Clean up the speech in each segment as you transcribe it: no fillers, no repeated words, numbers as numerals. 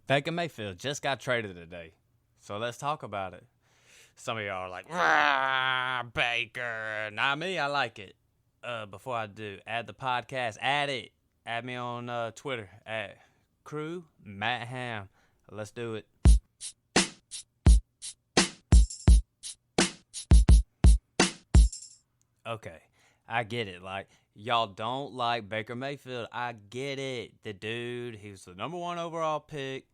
Baker Mayfield just got traded today. So let's talk about it. Some of y'all are like, "Rah, Baker." Not me, I like it. Before I do, add the podcast. Add it. Add me on Twitter at Crew Matt Ham. Let's do it. Okay, I get it. Like, y'all don't like Baker Mayfield. I get it. The dude, he was the number one overall pick.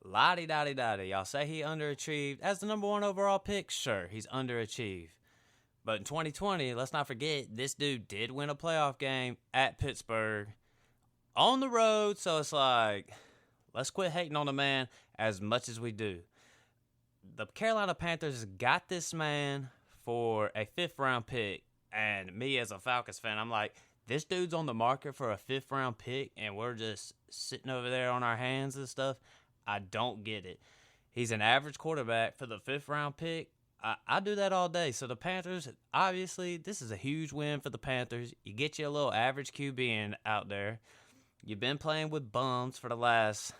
Lottie dottie dottie. Y'all say he underachieved. As the number one overall pick, sure, he's underachieved. But in 2020, let's not forget, this dude did win a playoff game at Pittsburgh on the road. So it's like, let's quit hating on the man as much as we do. The Carolina Panthers got this man for a 5th round pick. And me as a Falcons fan, I'm like, this dude's on the market for a 5th round pick and we're just sitting over there on our hands and stuff. I don't get it. He's an average quarterback for the 5th round pick. I do that all day. So the Panthers, obviously, this is a huge win for the Panthers. You get you a little average QB in out there. You've been playing with bums for the last,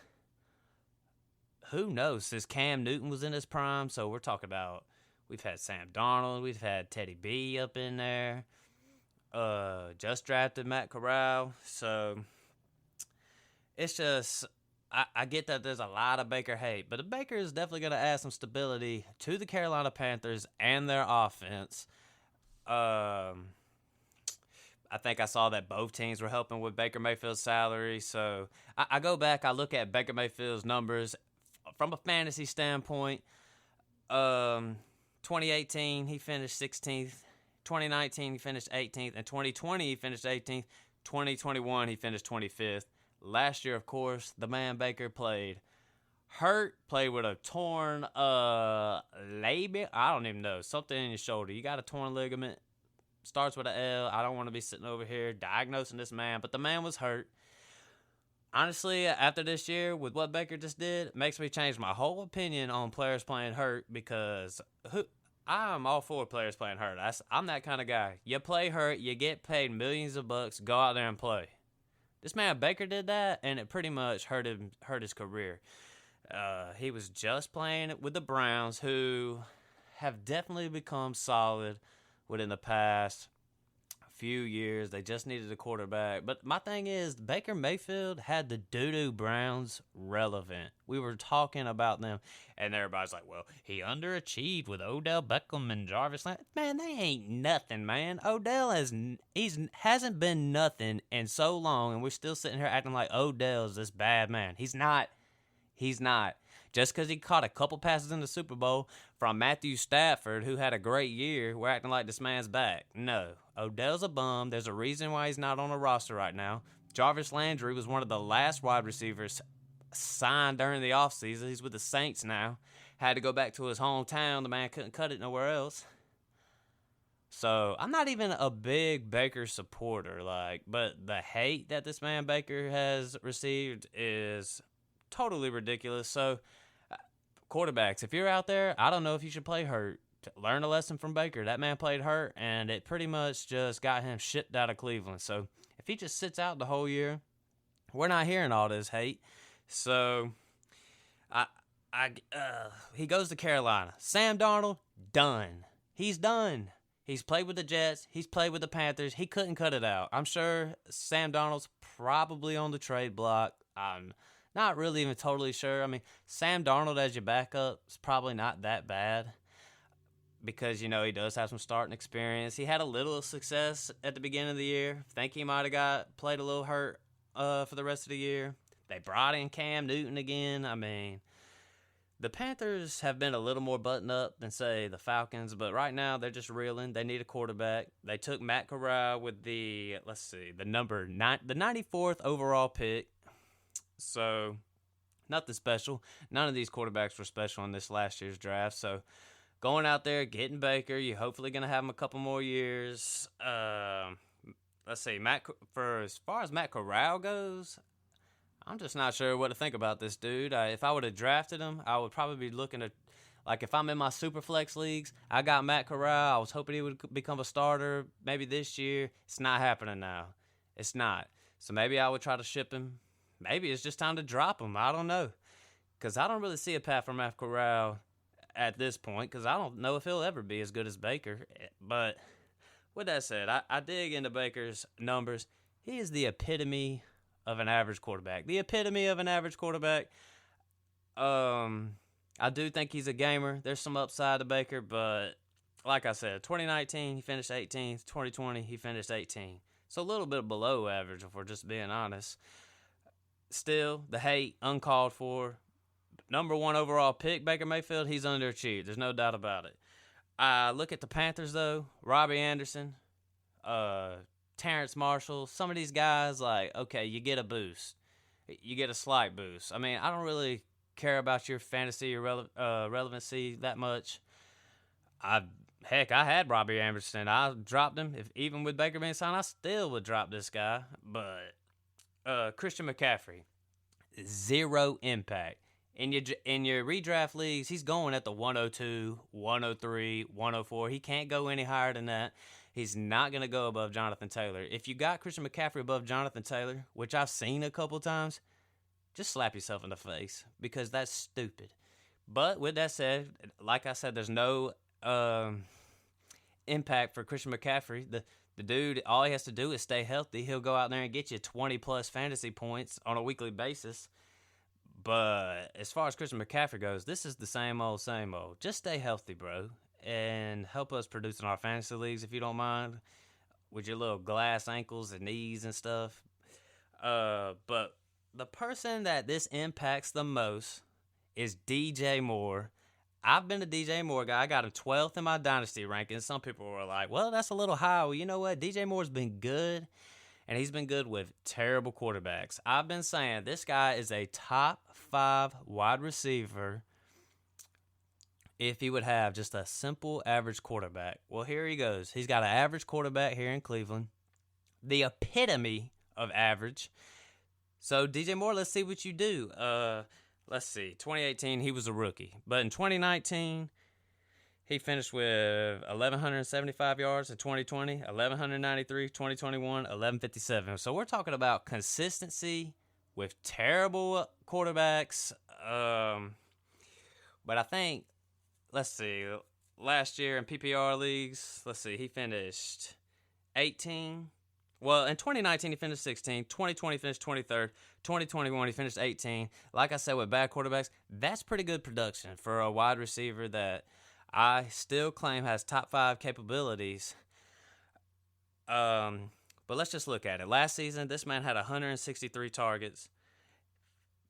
who knows, since Cam Newton was in his prime. So we're talking about, we've had Sam Darnold, we've had Teddy B up in there. Just drafted Matt Corral. So it's just, I get that there's a lot of Baker hate, but the Baker is definitely going to add some stability to the Carolina Panthers and their offense. I think I saw that both teams were helping with Baker Mayfield's salary. So I go back, I look at Baker Mayfield's numbers from a fantasy standpoint. 2018, he finished 16th. 2019, he finished 18th. And 2020, he finished 18th. 2021, he finished 25th. Last year, of course, the man Baker played hurt, played with a torn labia. I don't even know. Something in your shoulder. You got a torn ligament. Starts with an L. I don't want to be sitting over here diagnosing this man, but the man was hurt. Honestly, after this year, with what Baker just did, it makes me change my whole opinion on players playing hurt because I'm all for players playing hurt. I'm that kind of guy. You play hurt, you get paid millions of bucks, go out there and play. This man Baker did that, and it pretty much hurt his career. He was just playing with the Browns, who have definitely become solid within the past few years. They just needed a quarterback. But my thing is, Baker Mayfield had the doo-doo Browns relevant. We were talking about them, and everybody's like, well, he underachieved with Odell Beckham and Jarvis Landry. Man, they ain't nothing, man. Odell hasn't been nothing in so long, and we're still sitting here acting like Odell's this bad man. He's not. He's not. Just because he caught a couple passes in the Super Bowl from Matthew Stafford, who had a great year, we're acting like this man's back. No. Odell's a bum. There's a reason why he's not on the roster right now. Jarvis Landry was one of the last wide receivers signed during the offseason. He's with the Saints now. Had to go back to his hometown. The man couldn't cut it nowhere else. So I'm not even a big Baker supporter, but the hate that this man Baker has received is totally ridiculous. So quarterbacks, if you're out there, I don't know if you should play hurt. Learn a lesson from Baker. That man played hurt, and it pretty much just got him shipped out of Cleveland. So if he just sits out the whole year, we're not hearing all this hate. So he goes to Carolina. Sam Darnold, done. He's done. He's played with the Jets. He's played with the Panthers. He couldn't cut it out. I'm sure Sam Darnold's probably on the trade block. I'm not really even totally sure. I mean, Sam Darnold as your backup is probably not that bad because, he does have some starting experience. He had a little success at the beginning of the year. Think he might have played a little hurt for the rest of the year. They brought in Cam Newton again. I mean, the Panthers have been a little more buttoned up than, say, the Falcons, but right now they're just reeling. They need a quarterback. They took Matt Corral with the 94th overall pick. So, nothing special. None of these quarterbacks were special in this last year's draft. So, going out there, getting Baker, you're hopefully going to have him a couple more years. Let's see, for as far as Matt Corral goes, I'm just not sure what to think about this dude. If I would have drafted him, I would probably be looking at, if I'm in my Superflex leagues, I got Matt Corral. I was hoping he would become a starter maybe this year. It's not happening now. It's not. So maybe I would try to ship him. maybe it's just time to drop him. I don't know. Because I don't really see a path for Matt Corral at this point, because I don't know if he'll ever be as good as Baker. But with that said, I dig into Baker's numbers. He is the epitome of an average quarterback. The epitome of an average quarterback. I do think he's a gamer. There's some upside to Baker, but like I said, 2019, he finished 18th. 2020, he finished 18th. So a little bit below average, if we're just being honest. Still, the hate, uncalled for. Number 1 overall pick, Baker Mayfield, he's underachieved. There's no doubt about it. Look at the Panthers, though. Robbie Anderson, Terrence Marshall. Some of these guys, like, okay, you get a boost. You get a slight boost. I mean, I don't really care about your fantasy or relevancy that much. I had Robbie Anderson. I dropped him. Even with Baker being signed, I still would drop this guy. But Christian McCaffrey, 0 impact. In your redraft leagues, he's going at the 102, 103, 104. He can't go any higher than that. He's not going to go above Jonathan Taylor. If you got Christian McCaffrey above Jonathan Taylor, which I've seen a couple times, just slap yourself in the face because that's stupid. But with that said, like I said, there's no impact for Christian McCaffrey. The dude, all he has to do is stay healthy. He'll go out there and get you 20-plus fantasy points on a weekly basis. But as far as Christian McCaffrey goes, this is the same old, same old. Just stay healthy, bro, and help us produce in our fantasy leagues if you don't mind, with your little glass ankles and knees and stuff. But the person that this impacts the most is DJ Moore. I've been a DJ Moore guy. I got him 12th in my dynasty rankings. Some people were like, well, that's a little high. Well, you know what? DJ Moore's been good, and he's been good with terrible quarterbacks. I've been saying this guy is a top 5 wide receiver if he would have just a simple average quarterback. Well, here he goes. He's got an average quarterback here in Cleveland, the epitome of average. So, DJ Moore, let's see what you do. Let's see. 2018, he was a rookie. But in 2019, he finished with 1,175 yards in 2020, 1,193, 2021, 1,157. So we're talking about consistency with terrible quarterbacks. But I think, let's see, last year in PPR leagues, he finished 18. Well, in 2019, he finished 16. 2020, finished 23rd. 2021, he finished 18. Like I said, with bad quarterbacks, that's pretty good production for a wide receiver that I still claim has top 5 capabilities. But let's just look at it. Last season, this man had 163 targets.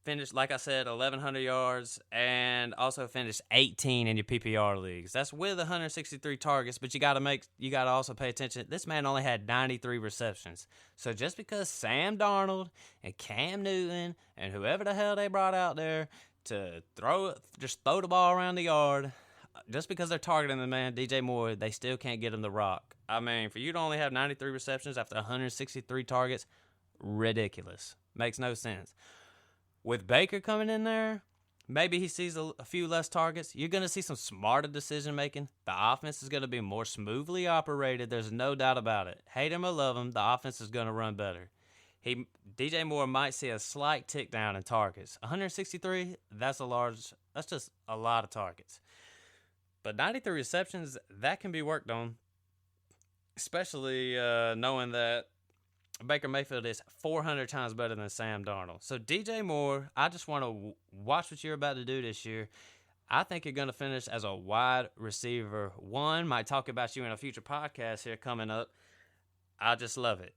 Finished, like I said, 1,100 yards, and also finished 18 in your PPR leagues. That's with 163 targets, but you got to also pay attention. This man only had 93 receptions. So just because Sam Darnold and Cam Newton and whoever the hell they brought out there to throw the ball around the yard, just because they're targeting the man, DJ Moore, they still can't get him the rock. I mean, for you to only have 93 receptions after 163 targets, ridiculous. Makes no sense. With Baker coming in there, maybe he sees a few less targets. You're going to see some smarter decision-making. The offense is going to be more smoothly operated. There's no doubt about it. Hate him or love him, the offense is going to run better. DJ Moore might see a slight tick down in targets. 163, that's just a lot of targets. But 93 receptions, that can be worked on, especially knowing that Baker Mayfield is 400 times better than Sam Darnold. So DJ Moore, I just want to watch what you're about to do this year. I think you're going to finish as a wide receiver 1. Might talk about you in a future podcast here coming up. I just love it.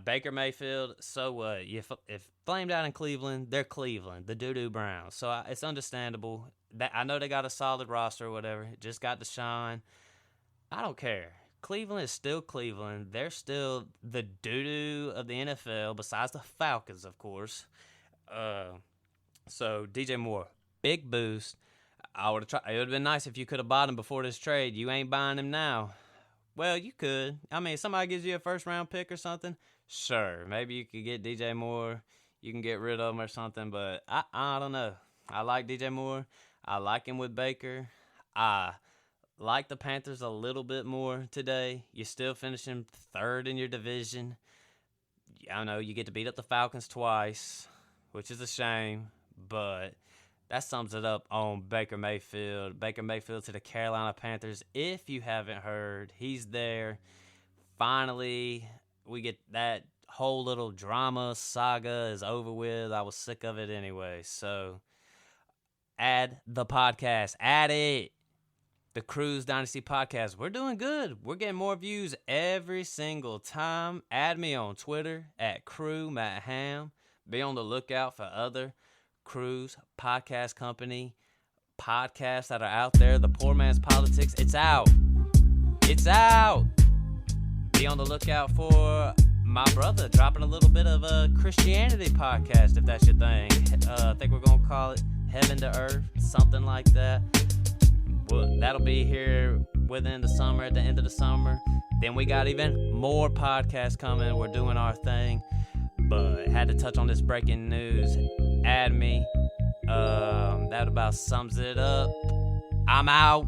Baker Mayfield, so what? If flamed out in Cleveland, they're Cleveland, the doo-doo Browns. So it's understandable. I know they got a solid roster or whatever. Just got to shine. I don't care. Cleveland is still Cleveland. They're still the doo-doo of the NFL, besides the Falcons, of course. So, DJ Moore, big boost. It would have been nice if you could have bought him before this trade. You ain't buying him now. Well, you could. I mean, somebody gives you a first-round pick or something, sure. Maybe you could get DJ Moore. You can get rid of him or something, but I don't know. I like DJ Moore. I like him with Baker. I like the Panthers a little bit more today. You're still finishing 3rd in your division. I don't know, you get to beat up the Falcons twice. which is a shame, but that sums it up on Baker Mayfield. Baker Mayfield to the Carolina Panthers. If you haven't heard, he's there. Finally, we get that whole little drama saga is over with. I was sick of it anyway. So, add the podcast. Add it. The Cruise Dynasty Podcast. We're doing good. We're getting more views every single time. Add me on Twitter at CrewMattHam. Be on the lookout for other Cruise Podcast Company podcasts that are out there. The Poor Man's Politics. It's out. It's out. Be on the lookout for my brother dropping a little bit of a Christianity podcast, if that's your thing. I think we're going to call it Heaven to Earth, something like that. Well, that'll be here within the summer, at the end of the summer. Then we got even more podcasts coming. We're doing our thing. But had to touch on this breaking news. Add me. That about sums it up. I'm out.